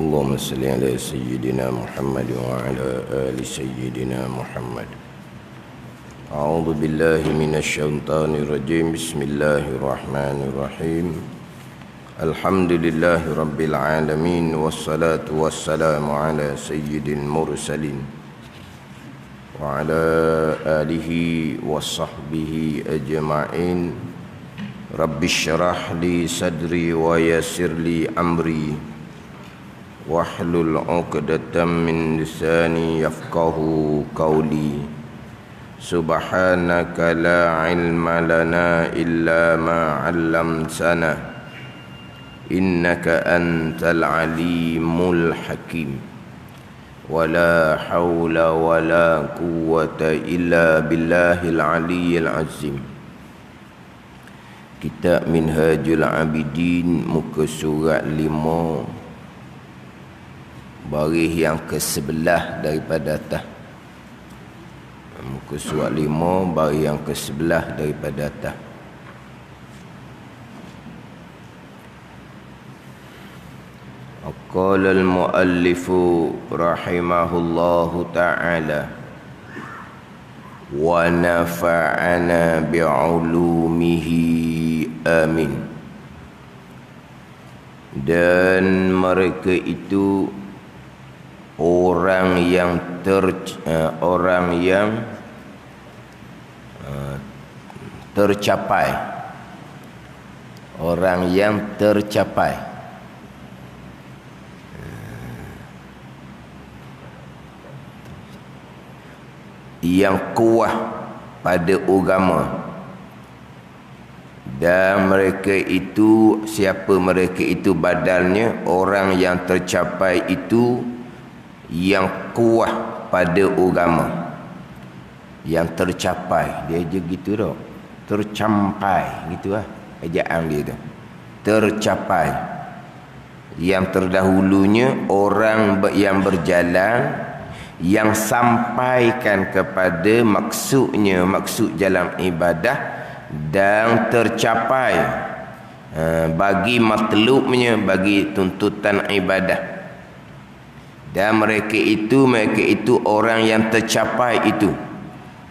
اللهم صل على سيدنا محمد وعلى آل سيدنا محمد. أعوذ بالله من الشيطان الرجيم. بسم الله الرحمن الرحيم. الحمد لله رب العالمين، والصلاة والسلام على سيد المرسلين وعلى آله وصحبه أجمعين. رب اشرح لي صدري ويسر لي أمري واحلل عقدة من لساني يفقهوا قولي. سبحانك لا علم لنا إلا ما علمتنا إنك أنت العليم الحكيم. ولا حول ولا قوة إلا بالله العلي العظيم. Kitab Minhajul Abidin, muka surat 5, baris yang ke-11 daripada atas. Muka surat 5, baris yang ke-11 daripada atas. Qala al-muallifu rahimahullahu ta'ala wa nafa'ana bi'ulumihi amin. Dan mereka itu orang yang tercapai, orang yang tercapai, yang kuat pada agama. Dan mereka itu, siapa mereka itu badalnya? Orang yang tercapai itu yang kuat pada agama. Yang tercapai, dia je gitu dah. Tercampai gitu lah ejaan dia tu. Tercapai. Yang terdahulunya orang yang berjalan, yang sampaikan kepada maksudnya, maksud jalan ibadah, dan tercapai bagi matlubnya, bagi tuntutan ibadah. Dan mereka itu orang yang tercapai itu,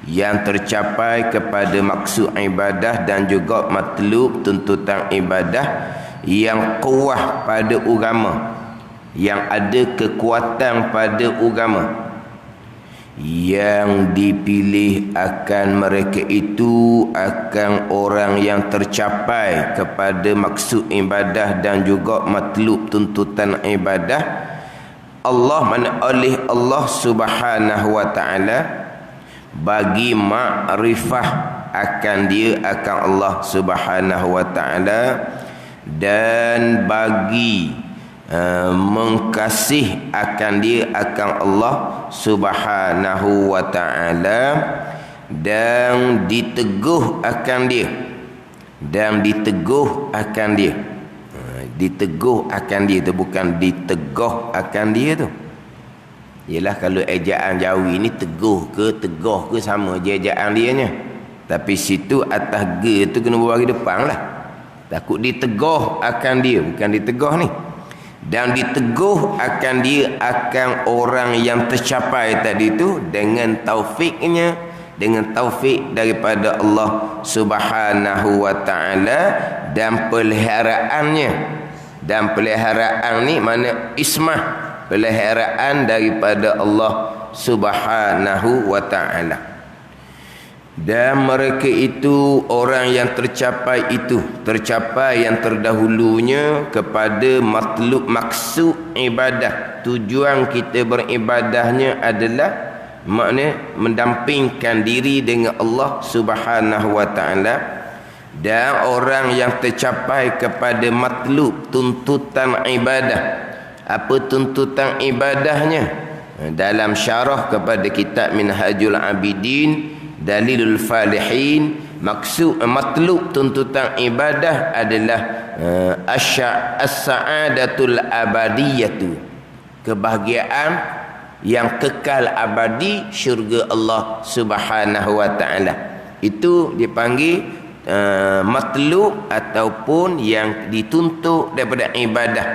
yang tercapai kepada maksud ibadah dan juga matlub tuntutan ibadah, yang kuat pada agama, yang ada kekuatan pada agama. Yang dipilih akan mereka itu akan orang yang tercapai kepada maksud ibadah dan juga matlub tuntutan ibadah. Oleh Allah Subhanahu wa ta'ala bagi makrifah akan dia, akan Allah Subhanahu wa ta'ala, dan bagi mengkasih akan dia, akan Allah Subhanahu wa ta'ala, dan diteguh akan dia, dan diteguh akan dia. Diteguh akan dia tu, bukan diteguh akan dia tu. Yelah, kalau ejaan Jawi ni teguh ke teguh ke sama je ejaan dia nya. Tapi situ atas ge tu kena bagi depan lah. Takut diteguh akan dia, bukan diteguh ni. Dan diteguh akan dia, akan orang yang tercapai tadi tu, dengan taufiknya, dengan taufik daripada Allah Subhanahu wa ta'ala, dan peliharaannya. Dan peliharaan ni mana ismah, peliharaan daripada Allah Subhanahu wa ta'ala. Dan mereka itu orang yang tercapai itu, tercapai yang terdahulunya kepada matlub, maksud ibadah. Tujuan kita beribadahnya adalah makna mendampingkan diri dengan Allah Subhanahu wa ta'ala. Dan orang yang tercapai kepada matlub tuntutan ibadah. Apa tuntutan ibadahnya? Dalam syarah kepada kitab Minhajul Abidin, Dalilul Falihin, maksud matlub tuntutan ibadah adalah as-sa'adatul abadiyatu, kebahagiaan yang kekal abadi, syurga Allah Subhanahu wa ta'ala. Itu dipanggil matlub ataupun yang dituntut daripada ibadah.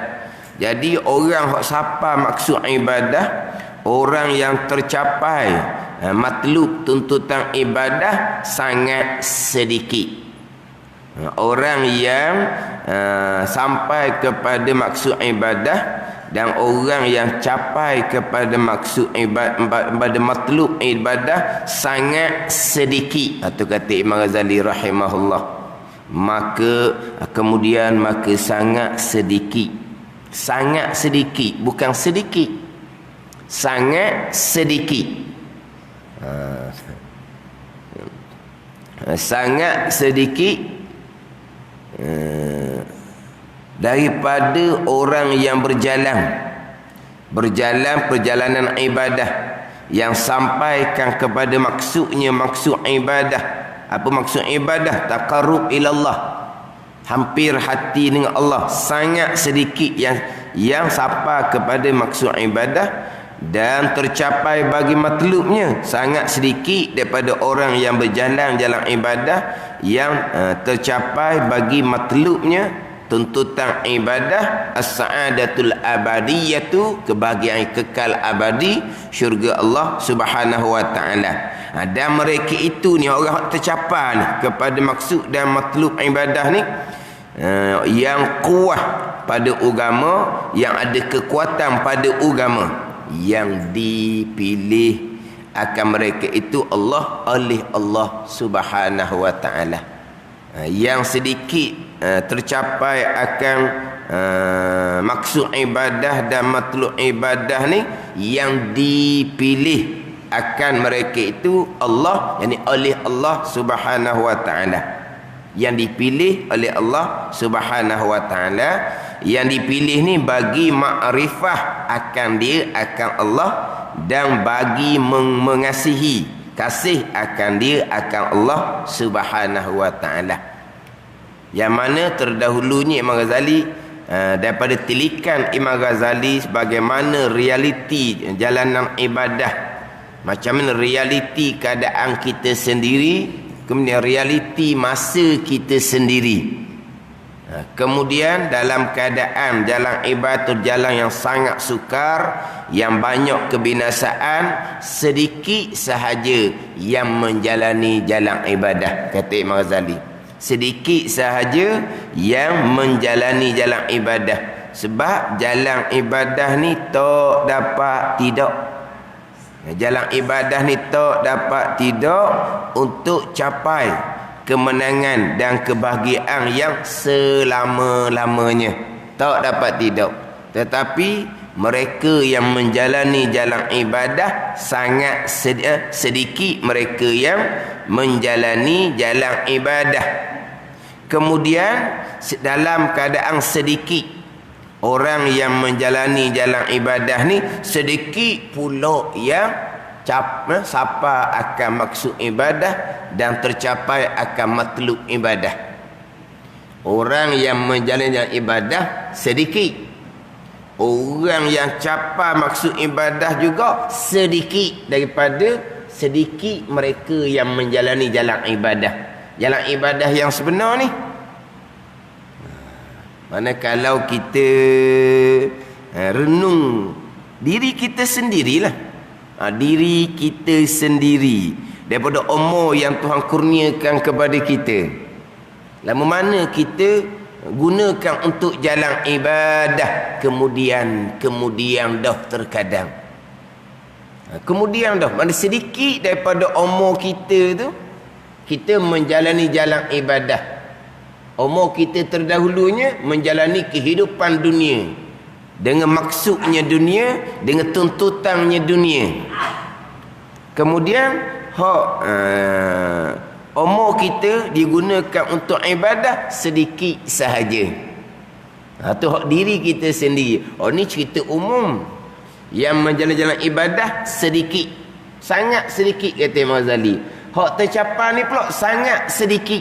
Jadi orang hak siapa maksud ibadah, orang yang tercapai matlub tuntutan ibadah sangat sedikit. Orang yang sampai kepada maksud ibadah dan orang yang capai kepada maksud ibadah, pada matlub ibadah sangat sedikit. Itu kata Imam Ghazali rahimahullah. Maka kemudian sangat sedikit. Sangat sedikit, bukan sedikit. Sangat sedikit. Sangat sedikit daripada orang yang berjalan perjalanan ibadah yang sampaikan kepada maksudnya, maksud ibadah. Apa maksud ibadah? Taqarrub ilallah, hampir hati dengan Allah. Sangat sedikit yang sampai kepada maksud ibadah dan tercapai bagi matlubnya. Sangat sedikit daripada orang yang berjalan jalan ibadah yang tercapai bagi matlubnya, tuntutan ibadah, as-sa'adatul abadiyatu, kebahagiaan kekal abadi, syurga Allah Subhanahu wa taala. Dan mereka itu ni orang tercapai ni kepada maksud dan matlub ibadah ni, yang kuat pada agama, yang ada kekuatan pada agama, yang dipilih akan mereka itu Allah oleh Allah Subhanahu wa taala. Yang sedikit tercapai akan maksud ibadah dan matlub ibadah ni, yang dipilih akan mereka itu Allah, yakni oleh Allah Subhanahu wa taala. Yang dipilih oleh Allah Subhanahu wa taala, yang dipilih ni bagi makrifah akan dia, akan Allah, dan bagi mengasihi, kasih akan dia, akan Allah Subhanahu wa taala. Yang mana terdahulunya Imam Ghazali, daripada tilikan Imam Ghazali bagaimana realiti jalanan ibadah, macam mana realiti keadaan kita sendiri, kemudian realiti masa kita sendiri. Kemudian dalam keadaan jalan ibadah jalan yang sangat sukar, yang banyak kebinasaan, sedikit sahaja yang menjalani jalan ibadah, kata Imam Ghazali. Sedikit sahaja yang menjalani jalan ibadah. Sebab jalan ibadah ni tak dapat tidak. Jalan ibadah ni tak dapat tidak untuk capai kemenangan dan kebahagiaan yang selama-lamanya. Tak dapat tidak. Tetapi mereka yang menjalani jalan ibadah sangat sedikit mereka yang menjalani jalan ibadah. Kemudian dalam keadaan sedikit orang yang menjalani jalan ibadah ni, sedikit pula yang sampai akan maksud ibadah dan tercapai akan matlub ibadah. Orang yang menjalani jalan ibadah sedikit, orang yang capai maksud ibadah juga sedikit daripada sedikit mereka yang menjalani jalan ibadah. Jalan ibadah yang sebenar ni, mana kalau kita renung diri kita sendirilah, diri kita sendiri, daripada umur yang Tuhan kurniakan kepada kita, lama mana kita gunakan untuk jalan ibadah, kemudian dah terkadang, kemudian dah mana sedikit daripada umur kita tu kita menjalani jalan ibadah. Umur kita terdahulunya menjalani kehidupan dunia dengan maksudnya dunia, dengan tuntutannya dunia. Kemudian umur kita digunakan untuk ibadah sedikit sahaja. Tu hak diri kita sendiri. Ni cerita umum. Yang menjalan-jalan ibadah sedikit, sangat sedikit, kata Imam Ghazali. Hak tercapai ni pula sangat sedikit.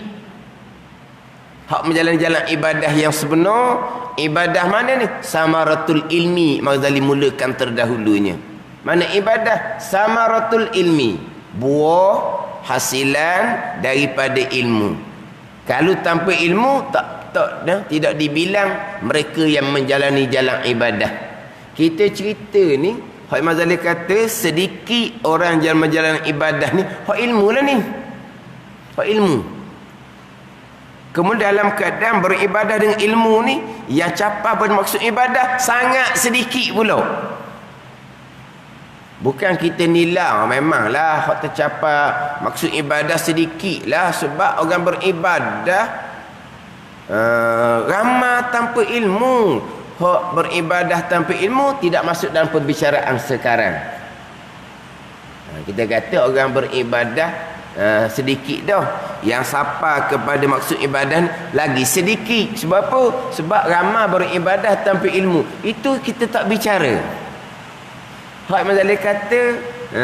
Hak menjalan-jalan ibadah yang sebenar, ibadah mana ni? Samaratul ilmi. Imam Ghazali mulakan terdahulunya. Mana ibadah? Samaratul ilmi, buah hasilan daripada ilmu. Kalau tanpa ilmu tidak dibilang mereka yang menjalani jalan ibadah. Kita cerita ni, hak Imam Ghazali kata sedikit orang yang menjalani ibadah ni, hak ilmu lah ni. Hak ilmu. Kemudian dalam keadaan beribadah dengan ilmu ni, yang capai bermaksud ibadah sangat sedikit pula. Bukan kita nilai, memanglah hak tercapai maksud ibadah sedikit lah. Sebab orang beribadah ramai tanpa ilmu. Hak beribadah tanpa ilmu tidak masuk dalam perbicaraan sekarang. Kita kata orang beribadah sedikit dah, yang sampai kepada maksud ibadah lagi sedikit. Sebab apa? Sebab ramai beribadah tanpa ilmu. Itu kita tak bicara. Hak Imam Ghazali kata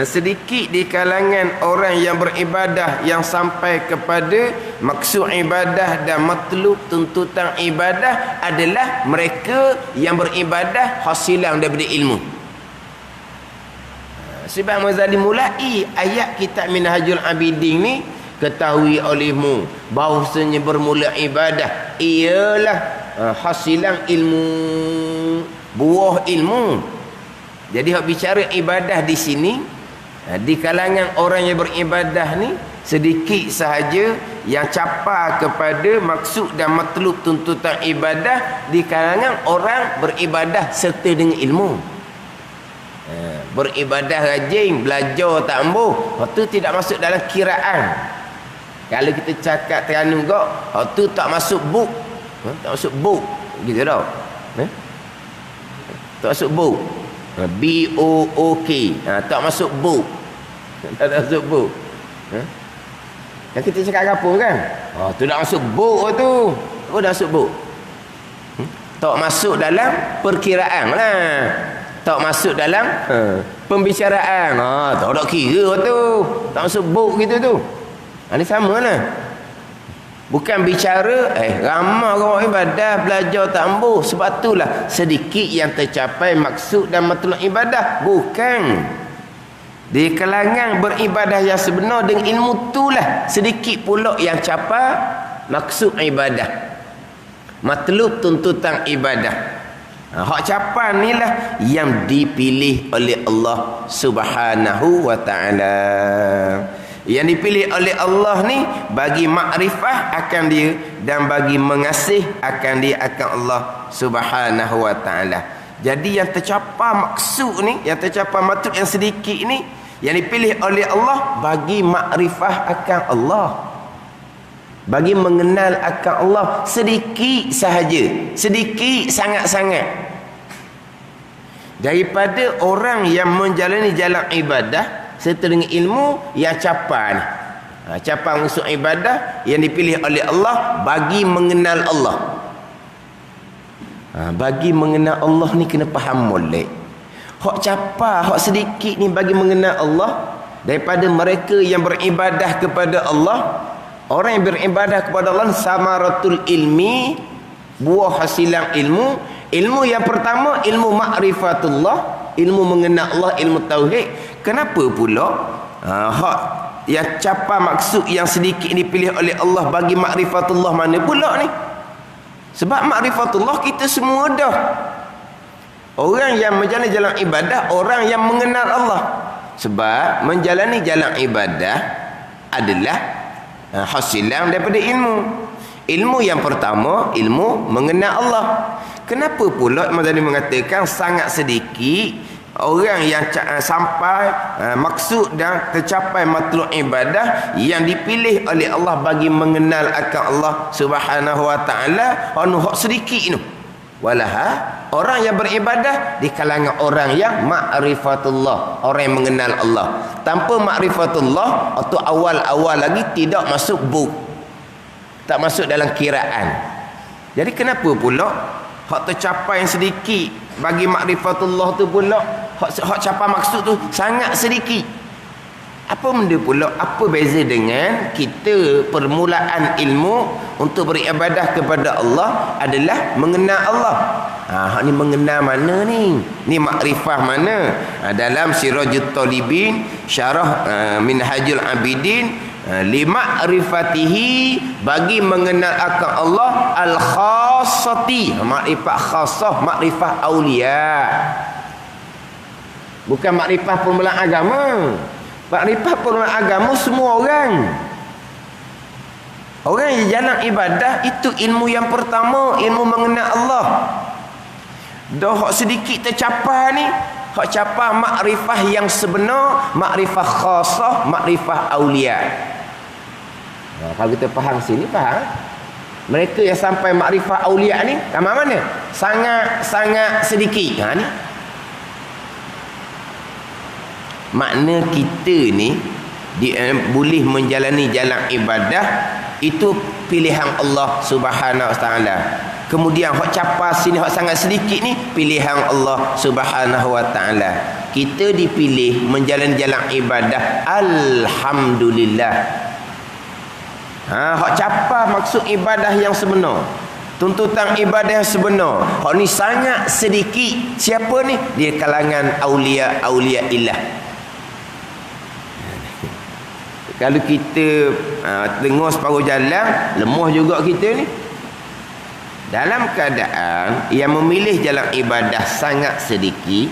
sedikit di kalangan orang yang beribadah yang sampai kepada maksud ibadah dan matlub tuntutan ibadah adalah mereka yang beribadah hasilan daripada ilmu. Sebab Imam Ghazali mulai ayat kitab Minhajul Abidin ni, ketahui olehmu bahawasanya bermula ibadah ialah hasilan ilmu, buah ilmu. Jadi hak bicara ibadah di sini, di kalangan orang yang beribadah ni sedikit sahaja yang capai kepada maksud dan matlub tuntutan ibadah di kalangan orang beribadah serta dengan ilmu. Beribadah rajin, belajar tak ambuh, hak tu tidak masuk dalam kiraan. Kalau kita cakap Terengganu kok, hak tu tak masuk book. Tak masuk book gitu tau. Tak masuk book. B-O-O-K. Tak masuk book. Tak masuk book. Yang kita cakap apa kan? Tu tak masuk book tu. Oh, dah masuk book. Tak masuk dalam perkiraan lah. Tak masuk dalam pembicaraan. Tak ada kira tu. Tak masuk book gitu tu. Ini sama lah. Bukan bicara ramai orang ibadah belajar tak ambuh, sebab itulah sedikit yang tercapai maksud dan matlub ibadah. Bukan. Di kalangan beribadah yang sebenar dengan ilmu itulah sedikit pula yang capai maksud ibadah, matlub tuntutan ibadah. Hak capai inilah yang dipilih oleh Allah Subhanahu wa taala. Yang dipilih oleh Allah ni bagi makrifah akan dia dan bagi mengasih akan dia akan Allah Subhanahu wa taala. Jadi yang tercapai maksud ni, yang tercapai maksud yang sedikit ni, yang dipilih oleh Allah bagi makrifah akan Allah, bagi mengenal akan Allah sedikit sahaja, sedikit sangat-sangat. Daripada orang yang menjalani jalan ibadah serta dengan ilmu yang capai ni, capai maksud ibadah yang dipilih oleh Allah bagi mengenal Allah. Bagi mengenal Allah ni kena faham molek. Hak capai hak sedikit ni bagi mengenal Allah daripada mereka yang beribadah kepada Allah. Orang yang beribadah kepada Allah, samaratul ilmi, buah hasilan ilmu. Ilmu yang pertama ilmu ma'rifatullah, ilmu mengenal Allah, ilmu tauhid. Kenapa pula hak yang capai maksud yang sedikit dipilih oleh Allah bagi ma'rifatullah mana pula ni? Sebab ma'rifatullah kita semua dah. Orang yang menjalani jalan ibadah, orang yang mengenal Allah. Sebab menjalani jalan ibadah adalah hasilan daripada ilmu. Ilmu yang pertama, ilmu mengenal Allah. Kenapa pula Imam Ghazali mengatakan sangat sedikit orang yang sampai maksud dan tercapai matlub ibadah yang dipilih oleh Allah bagi mengenal akan Allah Subhanahu wa taala, hak sedikit tu. Walaha orang yang beribadah di kalangan orang yang ma'rifatullah, orang yang mengenal Allah. Tanpa ma'rifatullah atau awal-awal lagi tidak masuk buk, tak masuk dalam kiraan. Jadi kenapa pula hak tercapai yang sedikit bagi ma'rifatullah tu pula hak capai maksud tu sangat sedikit. Apa benda pula, apa beza dengan kita permulaan ilmu untuk beribadah kepada Allah adalah mengenal Allah. Hak ni mengenal mana ni? Ni makrifah mana? Dalam Sirajut Talibin, syarah Minhajul Abidin, limakrifatihi, bagi mengenal akan Allah, al-khassati, makrifah khassah, makrifah aulia. Bukan makrifah permulaan agama. Makrifah permulaan agama semua orang. Orang yang jalan ibadah itu ilmu yang pertama, ilmu mengenal Allah. Dah hak sedikit tercapai ni, hak capai makrifah yang sebenar, makrifah khassah, makrifah aulia. Kalau kita faham sini, faham. Mereka yang sampai makrifah aulia ni kamar mana? Sangat sedikit. Ni makna kita ni boleh menjalani jalan ibadah itu pilihan Allah Subhanahu Wa Taala. Kemudian hak capai sini hak sangat sedikit ni pilihan Allah Subhanahu Wa Taala. Kita dipilih menjalani jalan ibadah, alhamdulillah. Hak capai maksud ibadah yang sebenar, tuntutan ibadah yang sebenar. Hak ni sangat sedikit. Siapa ni? Dia kalangan aulia illah. Kalau kita tengok separuh jalan, lemah juga kita ni. Dalam keadaan yang memilih jalan ibadah sangat sedikit,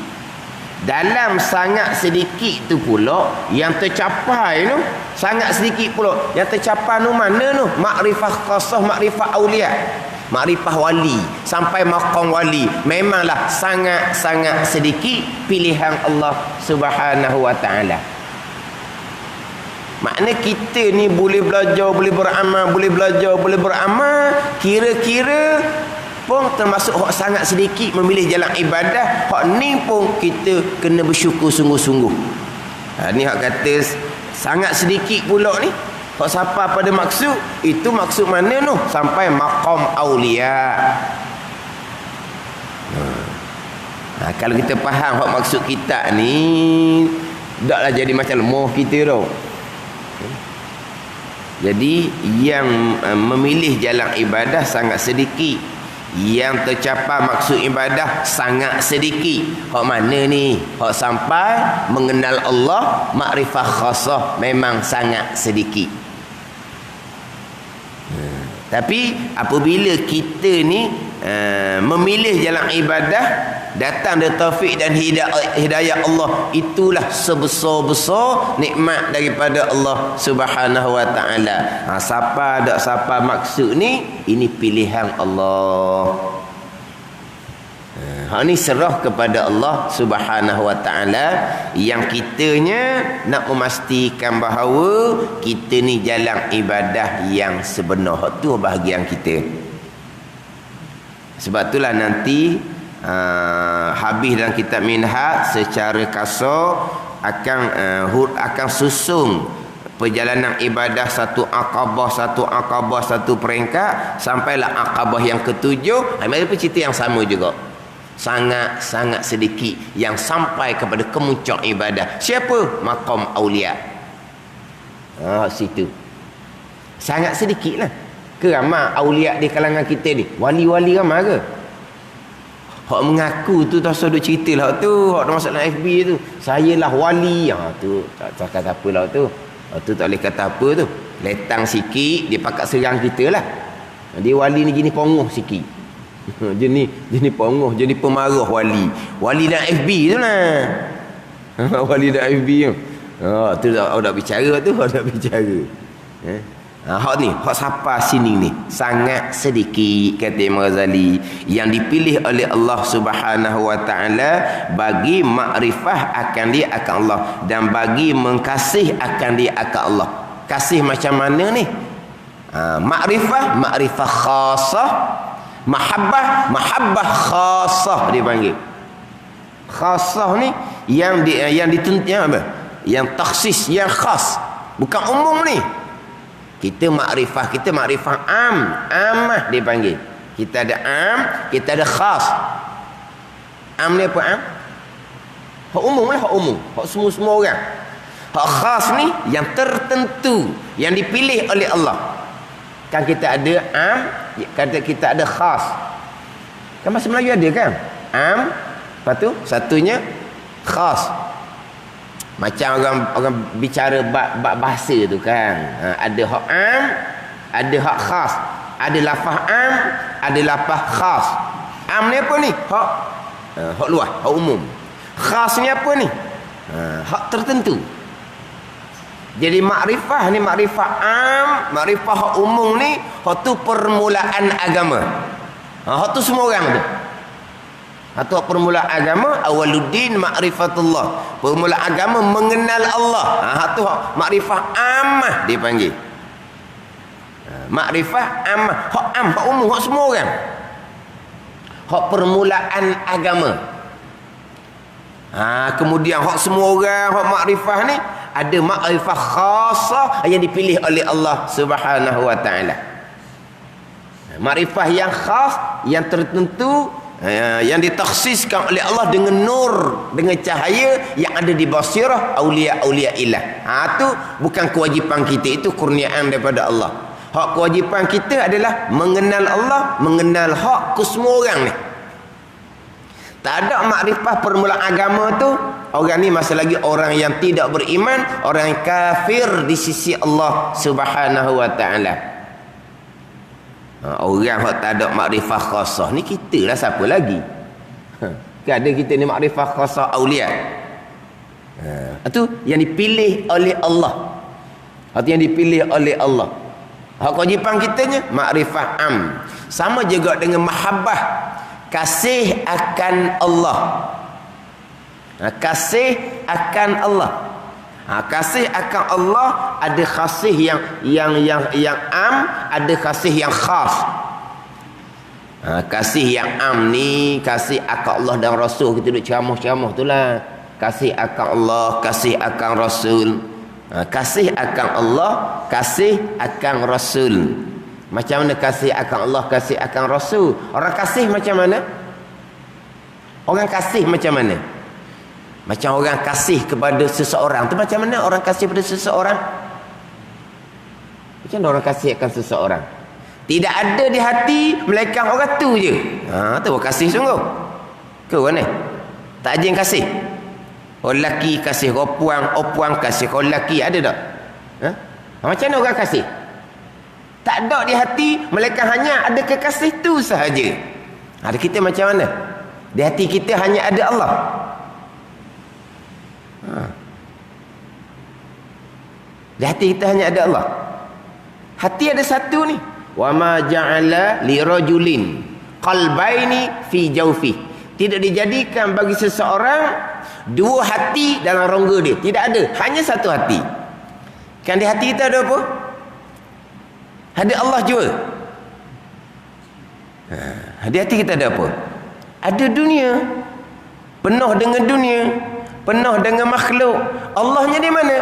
dalam sangat sedikit tu pula yang tercapai tu sangat sedikit pula. Yang tercapai tu mana tu? Makrifah khassah, makrifah aulia, makrifah wali, sampai maqam wali. Memanglah sangat sedikit pilihan Allah Subhanahu Wa Taala. Makna kita ni boleh belajar, boleh beramal, boleh belajar, boleh beramal, kira-kira pun termasuk hak sangat sedikit memilih jalan ibadah. Hak ni pun kita kena bersyukur sungguh-sungguh. Ni hak kata sangat sedikit pula ni. Hak siapa pada maksud, itu maksud mana tu? Sampai maqam aulia. Kalau kita faham hak maksud kita ni, taklah jadi macam lemah kita tu. Jadi yang memilih jalan ibadah sangat sedikit, yang tercapai maksud ibadah sangat sedikit. Hak mana ni? Hak sampai mengenal Allah, makrifah khassah, memang sangat sedikit. Tapi apabila kita ni memilih jalan ibadah, datang dari taufik dan hidayah Allah, itulah sebesar-besar nikmat daripada Allah Subhanahu Wa Taala. Siapa maksud ni, ini pilihan Allah. Hak ni serah kepada Allah Subhanahu Wa Taala, yang kitanya nak memastikan bahawa kita ni jalan ibadah yang sebenar. Hak tu bahagian kita. Sebab itulah nanti habis dalam kitab Minhaj secara kasar akan susung perjalanan ibadah satu akabah, satu peringkat, sampailah akabah yang ketujuh. Mereka cerita yang sama juga. Sangat sedikit yang sampai kepada kemuncak ibadah. Siapa? Maqam aulia. Situ sangat sedikit lah. Ramai aulia di kalangan kita ni, wali-wali ramai ke? Hak mengaku tu tak usah duk cerita lah tu. Hak masuk dalam FB tu, saya lah wali. Tu tak kata apa lah tu. Tu tak boleh kata apa tu. Letang sikit dia pakat serang kita lah. Dia wali ni jenis pongoh sikit. jenis pongoh, jenis pemarah wali. Wali dalam FB tu lah. Wali dalam FB tu. Tu tak bicara tu, tak bicara. Hak ni, hak siapa sini ni sangat sedikit, kata Imam Ghazali, yang dipilih oleh Allah Subhanahu Wa Taala bagi makrifah akan dia akan Allah, dan bagi mengkasih akan dia akan Allah. Kasih macam mana ni? Makrifah khassah, mahabbah khassah dipanggil. Khassah ni yang dituntut apa? Yang takhsis, yang khas, bukan umum ni. Kita makrifah amah dipanggil. Kita ada am, kita ada khas. Am ni apa am? Hak umum lah, hak umum. Hak semua orang. Hak khas ni yang tertentu, yang dipilih oleh Allah. Kan kita ada am, kata kita ada khas. Kan bahasa Melayu ada kan? Am, lepas tu satunya khas. Macam orang bicara bab bahasa tu kan. Ada hak am, ada hak khas. Ada lafaz am, ada lafaz khas. Am ni apa ni? Hak luas, hak umum. Khas ni apa ni? Hak tertentu. Jadi makrifah ni makrifah am, makrifah hak umum ni, hak tu permulaan agama. Hak tu semua orang tu. Hak tu permulaan agama, awaluddin ma'rifatullah. Permulaan agama mengenal Allah. Hak tu makrifah ammah dipanggil. Makrifah ammah, hak am, hak umum, hak semua orang. Hak permulaan agama. Kemudian hak semua orang, hak makrifah ni ada makrifah khasah yang dipilih oleh Allah Subhanahu wa taala. Makrifah yang khas, yang tertentu, yang ditakhsiskan oleh Allah dengan nur, dengan cahaya yang ada di basirah aulia-aulia ilah. Tu bukan kewajipan kita, itu kurniaan daripada Allah. Hak kewajipan kita adalah mengenal Allah, mengenal hak ke semua orang ni. Tak ada makrifah permulaan agama tu, orang ni masih lagi orang yang tidak beriman, orang yang kafir di sisi Allah Subhanahu wa taala. Orang yang tak ada makrifah khasah ni, kita lah siapa lagi? Kan ada kita ni makrifah khasah aulia. Itu yang dipilih oleh Allah. Itu yang dipilih oleh Allah. Hak kewajipan kitanya makrifah am. Sama juga dengan mahabbah, kasih akan Allah. Kasih akan Allah. Kasih akan Allah ada kasih yang am, ada kasih yang khas. Kasih yang am ni kasih akan Allah dan Rasul. Kita duduk ceramah-ceramah tu lah. Kasih akan Allah, kasih akan Rasul. Kasih akan Allah, kasih akan Rasul. Macam mana kasih akan Allah, kasih akan Rasul? Orang kasih macam mana? Orang kasih macam mana? Macam orang kasih kepada seseorang tu macam mana orang kasih kepada seseorang? Macam mana orang kasih akan seseorang? Tidak ada di hati melainkan orang tu je. Tu orang kasih sungguh. Ke mana? Tak ada yang kasih. Orang lelaki kasih orang puang, orang puang kasih orang lelaki, ada tak? Macam mana orang kasih? Tak ada di hati melainkan hanya ada kekasih tu sahaja. Ada kita macam mana? Di hati kita hanya ada Allah. Di hati kita hanya ada Allah. Hati ada satu ni. Wa ma ja'ala li rajulin qalbaini fi jawfi. Tidak dijadikan bagi seseorang dua hati dalam rongga dia. Tidak ada, hanya satu hati. Kan di hati kita ada apa? Ada Allah jua. Di hati kita ada apa? Ada dunia. Penuh dengan dunia, penuh dengan makhluk. Allahnya di mana?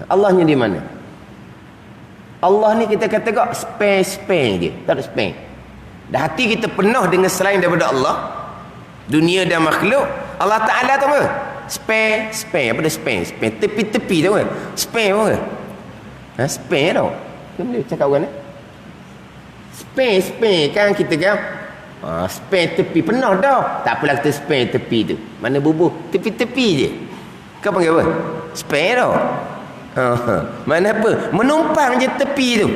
Allahnya di mana? Allah ni kita kata kok spare je, tak ada spare. Dah hati kita penuh dengan selain daripada Allah, dunia dan makhluk. Allah Taala tu apa? Spare apa dia spare? Tepi-tepi tu kan? Spare apa? Spare tau. Dia cakap orang ni. Spare kan kita kan. Spare tepi penuh dah. Tak apalah kita spare tepi tu. Mana bubuh tepi-tepi je. Kau panggil apa? Spare tau. Mana apa? Menumpang je tepi tu.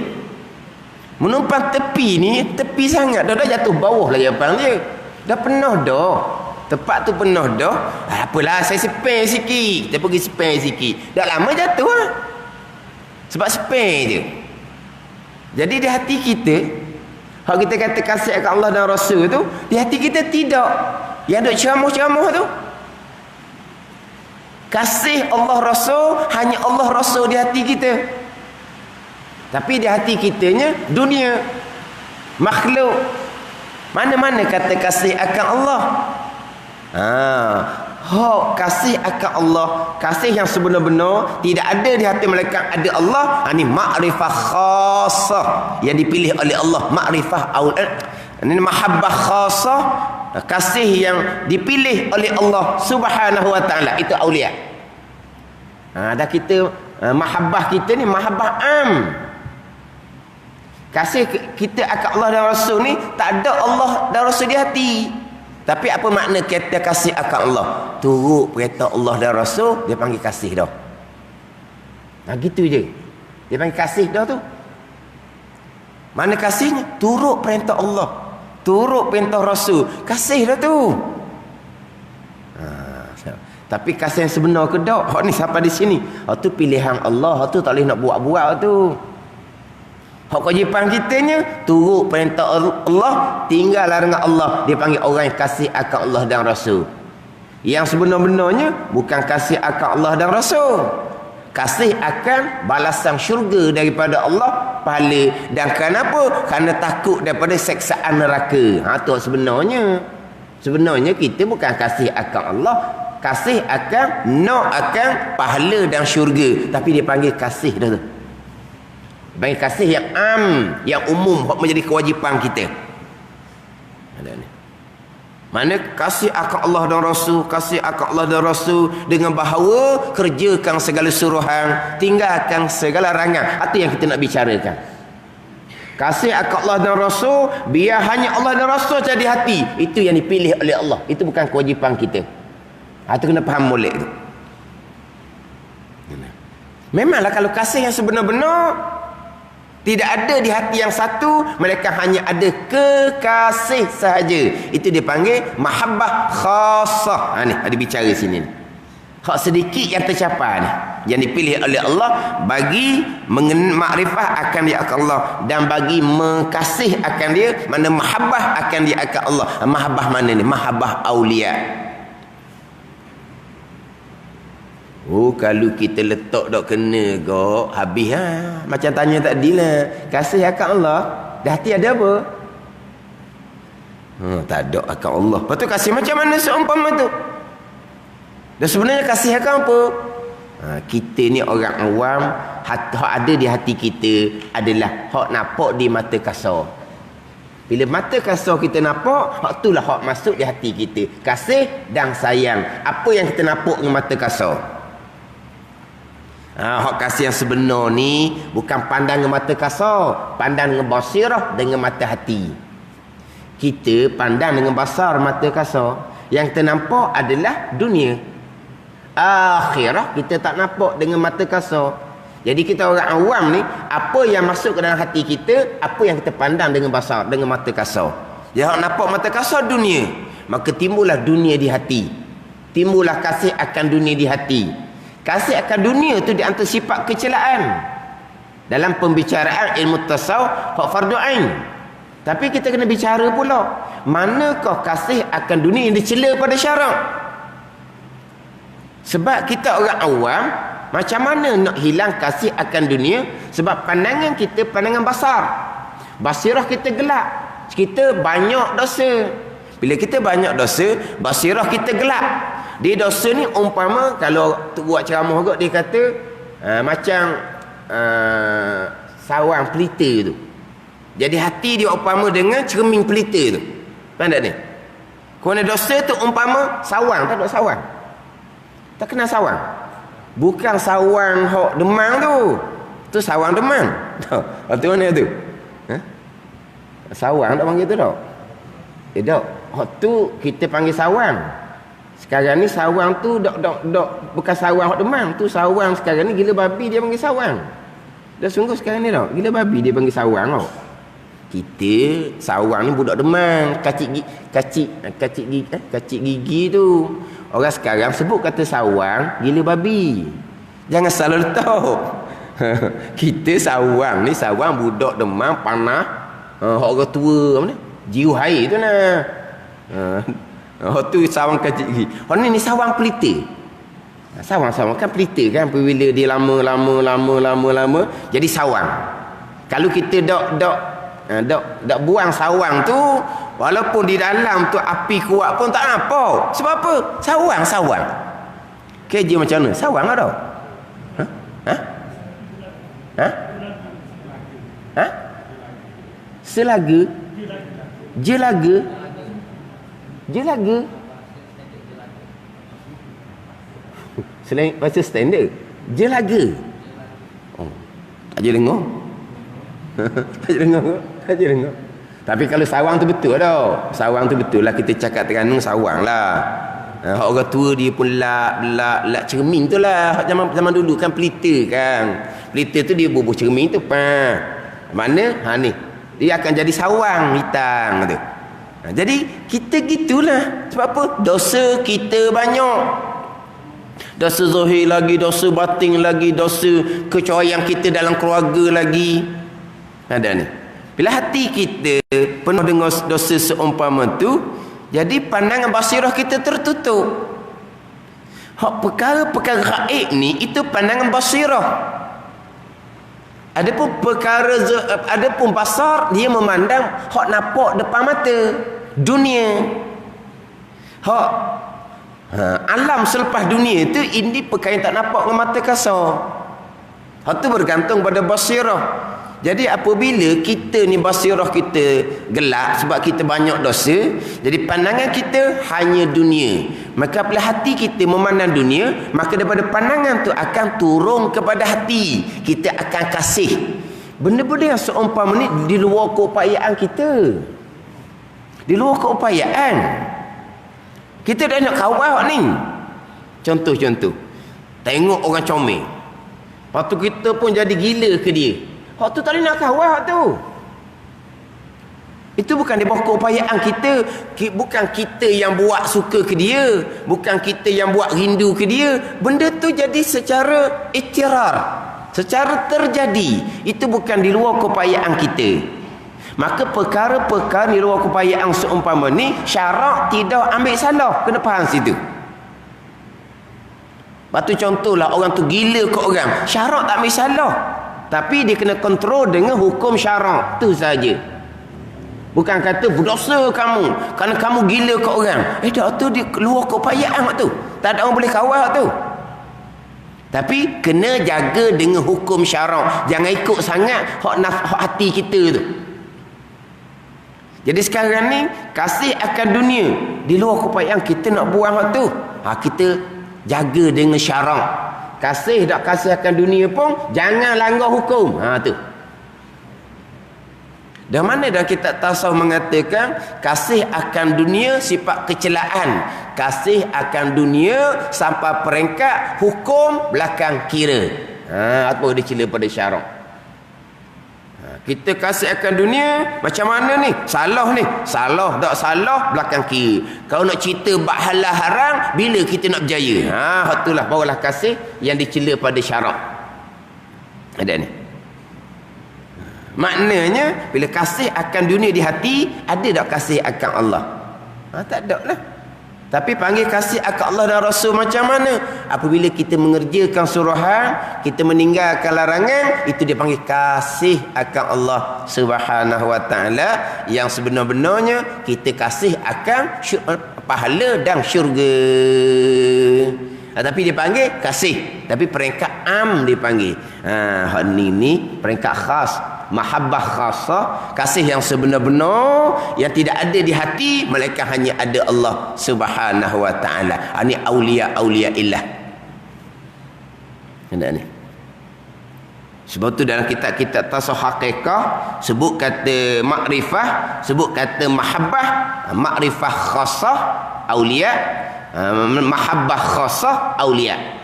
Menumpang tepi ni, tepi sangat dah jatuh bawah lagi abang dia. Dah penuh dah. Tempat tu penuh dah. Apalah saya spare sikit. Kita pergi spare sikit. Dah lama jatuh lah. Sebab spare je. Jadi di hati kita, kalau kita kata kasih akan Allah dan Rasul tu, di hati kita tidak. Yang duk ceramah-ceramah tu, kasih Allah Rasul, hanya Allah Rasul di hati kita. Tapi di hati kitanya dunia, makhluk. Mana-mana kata kasih akan Allah. Kasih akan Allah, kasih yang sebenar-benar tidak ada di hati malaikat, ada Allah. Ini makrifah khasah yang dipilih oleh Allah. Makrifah ini mahabbah khasah kasih yang dipilih oleh Allah Subhanahu wa taala, itu aulia. Dah kita mahabbah kita ni mahabbah am. Kasih kita akan Allah dan Rasul ni tak ada Allah dan Rasul di hati. Tapi apa makna kita kasih akan Allah? Turut perintah Allah dan Rasul, dia panggil kasih dah. Gitu je. Dia panggil kasih dah tu. Mana kasihnya? Turut perintah Allah, turut perintah Rasul, kasih dah tu. Tapi kasih yang sebenar ke tak? Hak ni sampai di sini. Hak tu pilihan Allah, hak tu tak boleh nak buat-buat tu. Hak kewajipan kitanya turut perintah Allah, tinggal larangan Allah. Dia panggil orang yang kasih akan Allah dan Rasul. Yang sebenar-benarnya bukan kasih akan Allah dan Rasul, kasih akan balasan syurga daripada Allah, pahala. Dan kenapa? Kerana takut daripada seksaan neraka. Tu sebenarnya. Sebenarnya kita bukan kasih akan Allah, kasih akan nak akan pahala dan syurga. Tapi dia panggil kasih dah tu. Panggil kasih yang am, yang umum, yang menjadi kewajipan kita. Ada ni. Mana kasih akan Allah dan Rasul, kasih akan Allah dan Rasul dengan bahawa kerjakan segala suruhan, tinggalkan segala larangan. Itu yang kita nak bicarakan. Kasih akan Allah dan Rasul, biar hanya Allah dan Rasul jadi hati. Itu yang dipilih oleh Allah. Itu bukan kewajipan kita. Itu kena faham molek tu. Memanglah kalau kasih yang sebenar-benar tidak ada di hati yang satu, mereka hanya ada kekasih sahaja. Itu dia panggil mahabbah khassah. Ni ada bicara sini. Hak sedikit yang tercapai ni, yang dipilih oleh Allah bagi makrifah akan dia akan Allah, dan bagi mengkasih akan dia, mana mahabbah akan dia akan Allah. Mahabbah mana ni? Mahabbah aulia. Kalau kita letak tak kena kok, habis Macam tanya tadi lah, kasih akan Allah, dah hati ada apa? Tak ada akan Allah. Lepas tu kasih macam mana seumpama tu? Dan sebenarnya kasih akan apa? Kita ni orang awam, hak ada di hati kita adalah hak nampak di mata kasar. Bila mata kasar kita nampak, hak itulah hak masuk di hati kita. Kasih dan sayang. Apa yang kita nampak dengan mata kasar? Hak kasih yang sebenar ni bukan pandang dengan mata kasar, pandang dengan basirah, dengan mata hati. Kita pandang dengan basar mata kasar, yang kita nampak adalah dunia. Akhirah kita tak nampak dengan mata kasar. Jadi kita orang awam ni, apa yang masuk ke dalam hati kita, apa yang kita pandang dengan basar, dengan mata kasar. Jadi nampak mata kasar dunia, maka timbullah dunia di hati, timbullah kasih akan dunia di hati. Kasih akan dunia tu di antara sifat kecelaan dalam pembicaraan ilmu tasawuf, hak fardu ain. Tapi kita kena bicara pula, manakah kasih akan dunia yang dicela pada syarak? Sebab kita orang awam, macam mana nak hilang kasih akan dunia? Sebab pandangan kita pandangan basar, basirah kita gelap, kita banyak dosa. Bila kita banyak dosa, basirah kita gelap. Dia dosa ni umpama, kalau buat ceramah juga, dia kata macam sawang pelita tu. Jadi hati dia umpama dengan cermin pelita tu. Faham tak ni? Kerana dosa tu umpama sawang, tak ada sawang. Tak kenal sawang? Bukan sawang hok demang tu. Tu sawang demang. Tu mana tu? Sawang tak panggil tu tak? Tak. Hok tu kita panggil sawang. Sekarang ni sawang tu dok bukan sawang hok demang, tu sawang sekarang ni gila babi dia panggil sawang. Dah sungguh sekarang ni tau, gila babi dia panggil sawang tau. Kita sawang ni budak demang, kacik gigi tu. Orang sekarang sebut kata sawang gila babi. Jangan salah letak. Kita sawang ni sawang budak demang panah, orang tua apa ni? Jiu hai tu lah. Tu sawang kacik gigi. Ni sawang pelita. Sawang-sawang kan pelita kan, apabila dia lama jadi sawang. Kalau kita dak buang sawang tu, walaupun di dalam tu api kuat pun tak apa. Sebab apa? Sawang. Kerja macam mana? Sawang ada. Selaga. Jelaga. Selain bahasa standard, jelaga. Oh, tak je dengar. Tak je dengar. Tak je dengar. Tapi kalau sawang tu betul dah. Sawang tu betul lah, kita cakap Terengganu sawang lah. Orang tua dia pun lak cermin tu lah. Zaman dulu kan pelita kan. Pelita tu dia bubuh cermin tu. Mana? Ni. Dia akan jadi sawang hitam tu. Jadi kita gitulah. Sebab apa? Dosa kita banyak. Dosa zahir lagi, dosa batin lagi, dosa kecoyan kita dalam keluarga lagi. Ada ni. Bila hati kita penuh dengan dosa seumpama tu, jadi pandangan basirah kita tertutup. Hak perkara-perkara gaib ni, itu pandangan basirah. Adapun basar, dia memandang hak nampak depan mata, dunia. Hak alam selepas dunia itu, ini perkara yang tak nampak dengan mata kasar. Hak tu bergantung pada basirah. Jadi apabila kita ni basirah kita gelap sebab kita banyak dosa, jadi pandangan kita hanya dunia. Maka bila hati kita memandang dunia, maka daripada pandangan tu akan turun kepada hati. Kita akan kasih benda-benda yang seumpama ni di luar keupayaan kita. Di luar keupayaan. Kita dah nak kawal ni. Contoh-contoh. Tengok orang comel. Lepas tu kita pun jadi gila ke dia. Hak tu tak boleh nak kawal hak tu. Itu bukan di bawah keupayaan kita. Bukan kita yang buat suka ke dia. Bukan kita yang buat rindu ke dia. Benda tu jadi secara iktirar. Secara terjadi. Itu bukan di luar keupayaan kita. Maka perkara-perkara di luar keupayaan seumpama ni, syarak tidak ambil salah. Kena faham situ. Lepas tu contohlah orang tu gila ke orang. Syarak tak ambil salah. Tapi dia kena kontrol dengan hukum syarak. Tu saja. Bukan kata berdosa kamu kerana kamu gila ke orang. Tak, tu dia keluar keupayaan tu. Tak ada orang boleh kawal tu. Tapi kena jaga dengan hukum syarak. Jangan ikut sangat hak hati kita tu. Jadi sekarang ni kasih akan dunia di luar keupayaan kita nak buang hak tu. Kita jaga dengan syarak. Kasih tak kasih akan dunia pun jangan langgar hukum. Tu. Dan mana dalam kitab tasawuf mengatakan kasih akan dunia sifat kecelaan. Kasih akan dunia sampai peringkat hukum belakang kira. Apa dia cela pada syarak. Kita kasih akan dunia macam mana ni? Salah ni. Salah tak salah belakang kira. Kalau nak cerita bab halal haram, bila kita nak berjaya? Itulah barulah kasih yang dicela pada syarak. Ada ni. Maknanya bila kasih akan dunia di hati, ada tak kasih akan Allah? Tak ada lah. Tapi panggil kasih akan Allah dan Rasul macam mana? Apabila kita mengerjakan suruhan, kita meninggalkan larangan, itu dia panggil kasih akan Allah Subhanahu wa taala, yang sebenar-benarnya kita kasih akan pahala dan syurga. Tapi dia panggil kasih, tapi peringkat am dia panggil. Ni peringkat khas, mahabbah khasah, kasih yang sebenar-benar yang tidak ada di hati melainkan hanya ada Allah Subhanahu wa taala. Ini aulia illah. Ada ni. Sebab tu dalam kitab-kitab tasawuf hakikah sebut kata makrifah, sebut kata mahabbah, makrifah khasah aulia, mahabbah khasah aulia.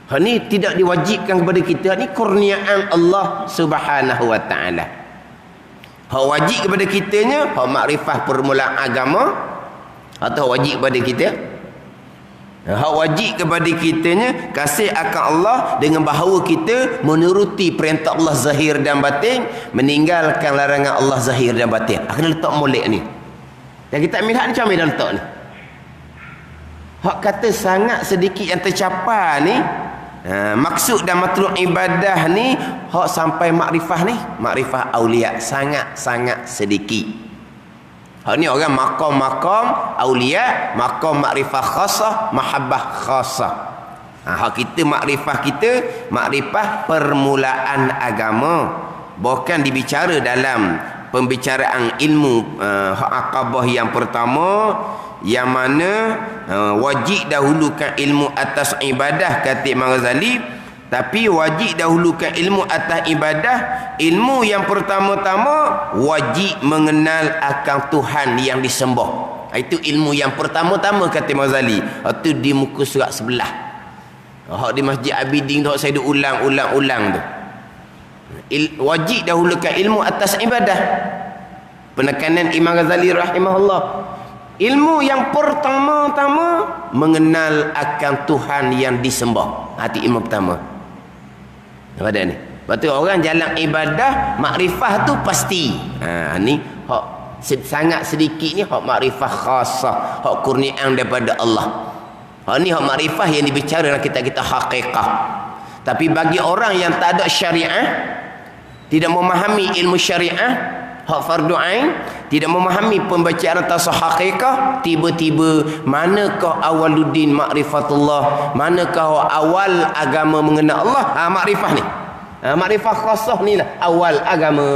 Ini tidak diwajibkan kepada kita. Ini kurniaan Allah Subhanahu wa taala. Hak wajib kepada kitanya hak makrifah permulaan agama, atau wajib kepada kita. Hak wajib kepada kitanya kasih akan Allah dengan bahawa kita menuruti perintah Allah zahir dan batin, meninggalkan larangan Allah zahir dan batin. Kena letak molek ni. Dan kita ambil hak ni macam mana dah letak ni. Hak kata sangat sedikit yang tercapai ni, maksud dan matlub ibadah ni hak sampai makrifah ni, makrifah aulia sangat-sangat sedikit. Hak ni orang maqam-maqam aulia, maqam makrifah khasah, mahabbah khasah. Hak kita makrifah permulaan agama, bukan dibicara dalam pembicaraan ilmu aqabah yang pertama, yang mana wajib dahulukan ilmu atas ibadah, kata Imam Ghazali. Tapi wajib dahulukan ilmu atas ibadah. Ilmu yang pertama-tama wajib mengenal akan Tuhan yang disembah. Itu ilmu yang pertama-tama, kata Imam Ghazali. Itu di muka surat sebelah. Di Masjid Abidin tu saya ulang tu. Wajib dahulukan ilmu atas ibadah. Penekanan Imam Ghazali rahimahullah. Ilmu yang pertama-tama mengenal akan Tuhan yang disembah. Hati ilmu pertama. Pada ni. Lepas tu orang jalan ibadah, makrifah tu pasti. Ni hak sangat sedikit ni hak makrifah khasah, hak kurniaan daripada Allah. Ni hak makrifah yang dibicara dalam kita hakikat. Tapi bagi orang yang tak ada syariah, tidak memahami ilmu syariah, hak fardu ain, tidak memahami pembacaan tasawuf hakikat, tiba-tiba manakah awaluddin makrifatullah, manakah awal agama mengenal Allah? Makrifah ni. Makrifah khasah ni lah awal agama.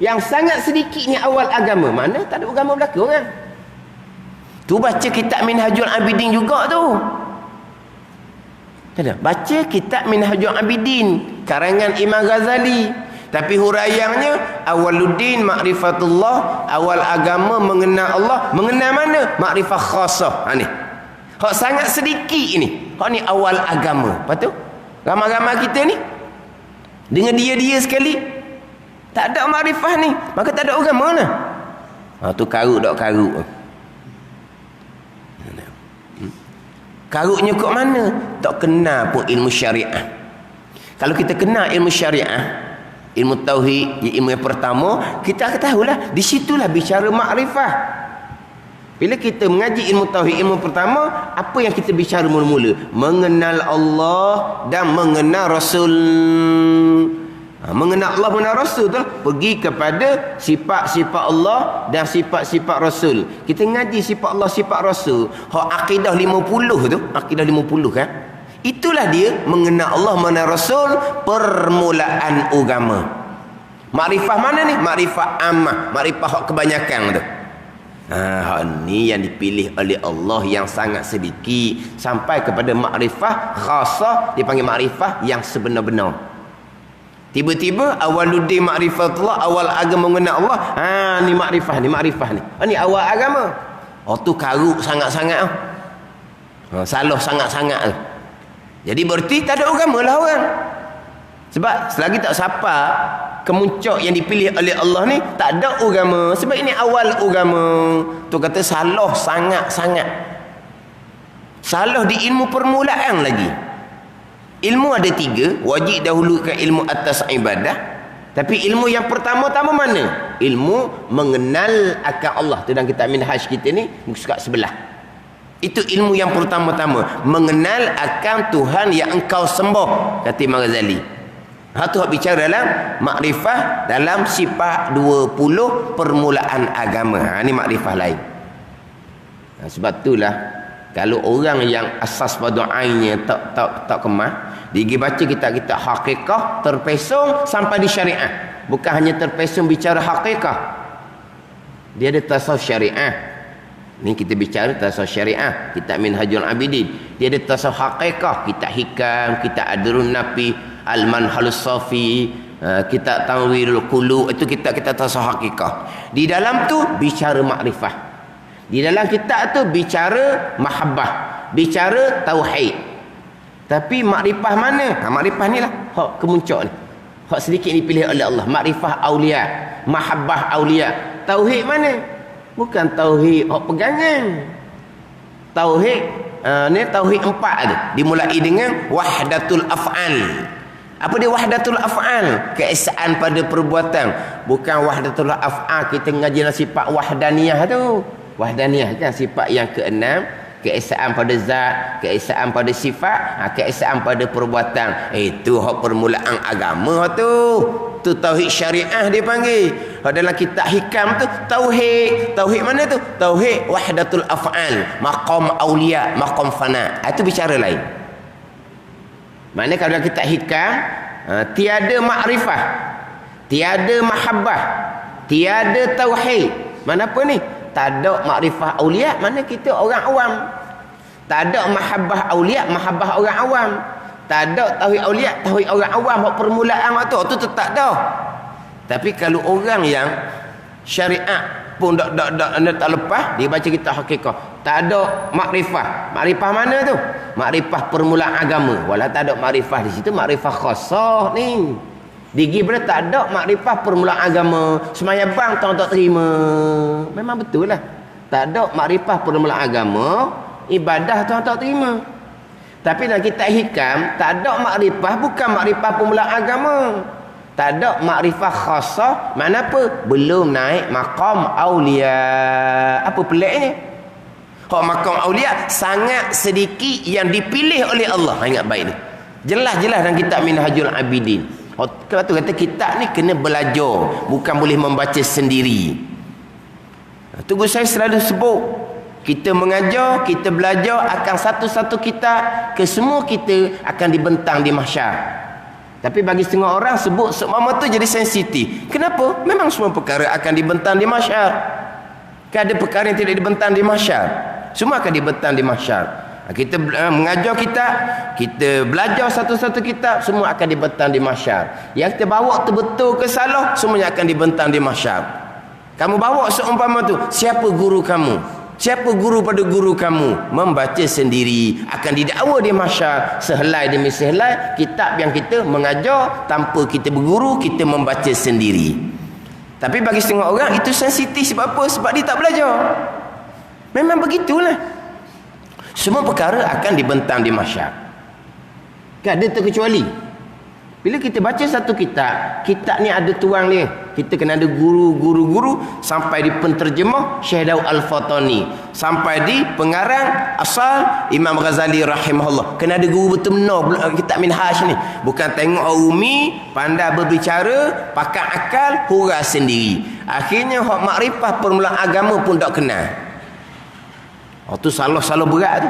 Yang sangat sedikit ni awal agama. Mana tak ada agama belaka kan? Tu baca kitab Minhajul Abidin juga tu. Ada baca kitab Minhajul Abidin karangan Imam Ghazali. Tapi huraiannya awaluddin makrifatullah, awal agama mengenal Allah. Mengenal mana? Makrifah khasah. Ni hak sangat sedikit ni. Hak ni awal agama. Lepas tu ramai-ramai kita ni dengan dia sekali tak ada makrifah ni, maka tak ada agama lah. Tu karut tak karut. Karutnya kat mana? Tak kenal pun ilmu syariah. Kalau kita kenal ilmu syariah, ilmu tauhid, ilmu yang pertama, kita akan tahulah di situlah bicara makrifah. Bila kita mengaji ilmu tauhid, ilmu pertama, apa yang kita bicara mula-mula? Mengenal Allah dan mengenal Rasul. Mengenal Allah, mengenal Rasul tu pergi kepada sifat-sifat Allah dan sifat-sifat Rasul. Kita ngaji sifat Allah, sifat Rasul. Hak akidah 50 tu, akidah 50 kan? Itulah dia mengenal Allah, mengenal Rasul, permulaan agama. Makrifah mana ni? Makrifah ammah, makrifah hak kebanyakan tu. Hak ni yang dipilih oleh Allah yang sangat sedikit sampai kepada makrifah khasah, dipanggil makrifah yang sebenar-benar. Tiba-tiba awaluddin makrifatullah, awal agama mengenal Allah. Ni makrifah ni, makrifah ni. Ni awal agama. Tu karuk sangat-sangat. Salah sangat-sangat. Jadi berarti tak ada agama lah orang. Sebab selagi tak sapa kemuncak yang dipilih oleh Allah ni, tak ada agama. Sebab ini awal agama. Tu kata salah sangat-sangat. Salah di ilmu permulaan lagi. Ilmu ada 3, wajib dahulukan ilmu atas ibadah. Tapi ilmu yang pertama-tama mana? Ilmu mengenal akan Allah. Tu dalam kitab Minhaj kita ni, muka surat sebelah. Itu ilmu yang pertama-tama, mengenal akan Tuhan yang engkau sembah, kata Imam Ghazali. Tu bicara dalam makrifah, dalam sifat 20 permulaan agama. Ni makrifah lain. Sebab itulah kalau orang yang asas pada ainnya tak kemas, dia pergi baca kitab-kitab hakikat, terpesong sampai di syariah. Bukan hanya terpesong bicara hakikat, dia ada tasawuf syariah. Ni kita bicara tasawuf syariah, kitab Minhajul Abidin. Dia ada tasawuf hakikat, kitab Hikam, kitab Adrun Nafi, Al-Manhalus Safi, kitab Tanwirul Qulub. Itu kitab-kitab tasawuf hakikat. Di dalam tu bicara makrifah. Di dalam kitab tu bicara mahabbah, bicara tauhid. Tapi makrifah mana? Makrifah ni lah hak kemuncak ni. Hak sedikit dipilih oleh Allah. Makrifah aulia, mahabbah aulia. Tauhid mana? Bukan tauhid hak pegangan. Tauhid ni tauhid 4 tu. Dimulai dengan wahdatul af'al. Apa dia wahdatul af'al? Keesaan pada perbuatan. Bukan wahdatul af'al kita ngaji sifat wahdaniyah tu. Wahdaniyah kan sifat yang keenam, keesaan pada zat, keesaan pada sifat, keesaan pada perbuatan. Itu hak permulaan agama tu. Tu tauhid syariah dia panggil. Dalam kitab Hikam tu tauhid. Tauhid mana tu? Tauhid wahdatul af'al, maqam aulia, maqam fana. Itu bicara lain. Maknanya kalau dalam kitab Hikam tiada makrifah, tiada mahabbah, Tiada tauhid. Mana apa ni? Tak ada makrifah aulia, mana kita orang awam. Tak ada mahabbah aulia, mahabbah orang awam. Tak ada tauhid aulia, tauhid orang awam. Hak permulaan waktu tu tetap dah. Tapi kalau orang yang syariat pun tak lepas, dia baca kitab hakikat. Tak ada makrifah. Makrifah mana tu? Makrifah permulaan agama. Walau tak ada makrifah di situ, makrifah khasah ni. Digi pada tak ada makrifah permulaan agama. Semaya bang tuan tak terima. Memang betul lah. Tak ada makrifah permulaan agama, ibadah tuan tak terima. Tapi dalam kitab hikam, tak ada makrifah, bukan makrifah permulaan agama. Tak ada makrifah khasah. Mana apa? Belum naik maqam aulia. Apa peliknya? Hak maqam aulia sangat sedikit yang dipilih oleh Allah. Ingat baik ni. Jelas-jelas dalam kitab Minhajul Abidin. Kalau tu kata kitab ni kena belajar, bukan boleh membaca sendiri. Tunggu saya selalu sebut, kita mengajar, kita belajar akan satu-satu kitab, ke semua kita akan dibentang di mahsyar. Tapi bagi setengah orang sebut semua tu jadi sensitif. Kenapa? Memang semua perkara akan dibentang di mahsyar. Kan ada perkara yang tidak dibentang di mahsyar. Semua akan dibentang di mahsyar. Kita mengajar kita belajar satu-satu kitab, semua akan dibentang di mahsyar. Yang kita bawa tu betul ke salah, semuanya akan dibentang di mahsyar. Kamu bawa seumpama tu, siapa guru kamu? Siapa guru pada guru kamu? Membaca sendiri, akan didakwa di mahsyar sehelai demi sehelai kitab yang kita mengajar tanpa kita berguru, kita membaca sendiri. Tapi bagi setengah orang itu sensitif. Sebab apa? Sebab dia tak belajar. Memang begitulah. Semua perkara akan dibentang di mahsyar. Tak ada terkecuali. Bila kita baca satu kitab, kitab ni ada tuang dia. Kita kena ada guru sampai di penterjemah Syekh Daud Al-Fatani, sampai di pengarang asal Imam Ghazali rahimahullah. Kena ada guru betul-betul kitab Minhaj ni. Bukan tengok umi, pandai berbicara, pakai akal, hurah sendiri. Akhirnya hak makrifah permulaan agama pun tak kenal. Oh tu salah-salah berat tu.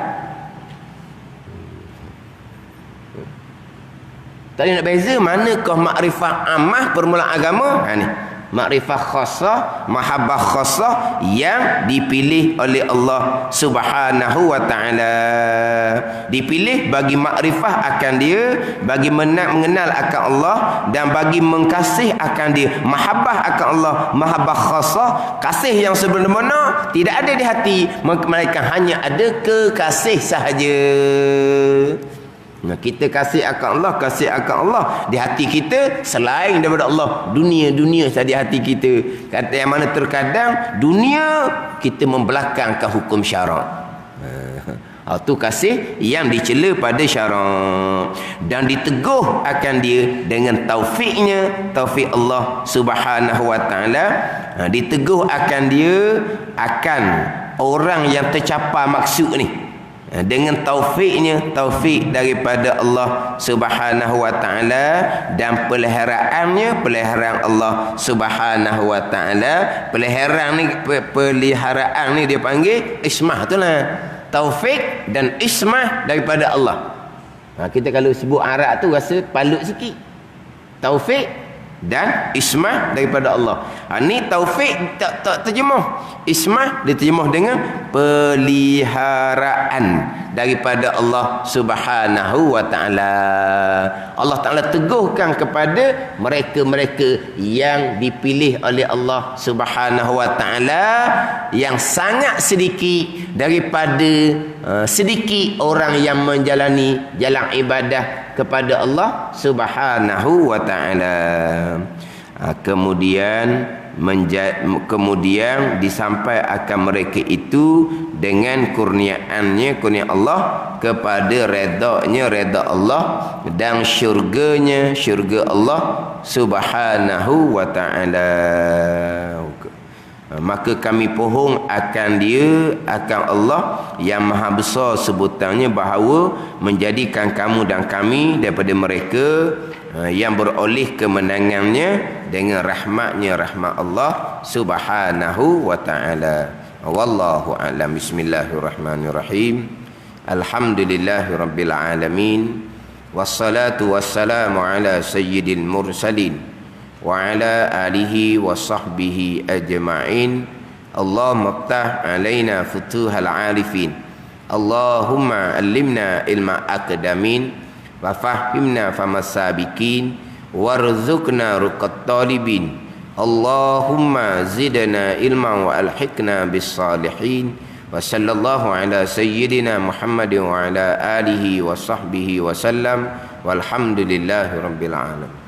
Tadi nak beza manakah makrifah ammah permulaan agama? Ha ni. Makrifah khasah, mahabbah khasah yang dipilih oleh Allah Subhanahu wa taala. Dipilih bagi makrifah akan dia, bagi mengenal akan Allah dan bagi mengkasih akan dia. Mahabbah akan Allah, mahabbah khasah, kasih yang sebenar-benar tidak ada di hati, melainkan hanya ada kekasih sahaja. Kita kasih akan Allah di hati kita selain daripada Allah. Dunia saja di hati kita. Kata yang mana terkadang dunia kita membelakangkan hukum syarak. Itu kasih yang dicela pada syarak dan diteguh akan dia dengan taufiknya, taufik Allah Subhanahu wa taala. Diteguh akan dia akan orang yang tercapai maksud ni dengan taufiknya, taufik daripada Allah Subhanahu wa taala dan peliharaannya, peliharaan Allah Subhanahu wa taala. Peliharaan ni dia panggil ismah tu lah. Taufik dan ismah daripada Allah. Kita kalau sebut Arab tu rasa palut sikit. Taufik dan ismah daripada Allah. Ni taufik tak terjemah. Ismah diterjemah dengan peliharaan daripada Allah Subhanahu wa taala. Allah Taala teguhkan kepada mereka-mereka yang dipilih oleh Allah Subhanahu wa taala, yang sangat sedikit daripada sedikit orang yang menjalani jalan ibadah kepada Allah Subhanahu wa taala. Kemudian disampai akan mereka itu dengan kurniaannya, kurnia Allah, kepada redanya reda Allah dan syurganya syurga Allah Subhanahu wa taala. Maka kami pohon akan dia, akan Allah yang maha besar sebutannya, bahawa menjadikan kamu dan kami daripada mereka yang beroleh kemenangannya dengan rahmatnya, rahmat Allah Subhanahu wa ta'ala. Wallahu a'lam. Bismillahirrahmanirrahim. Alhamdulillahi rabbil alamin. Wassalatu wassalamu ala sayyidil mursalin وعلى آله وصحبه أجمعين. اللهم افتح علينا فتوح العارفين. اللهم علمنا علم الأقدمين وفهمنا فهم السابقين وارزقنا رقى الطالبين. اللهم زدنا علما وألحقنا بالصالحين. وصلى الله على سيدنا محمد وعلى آله وصحبه وسلم والحمد لله رب العالمين.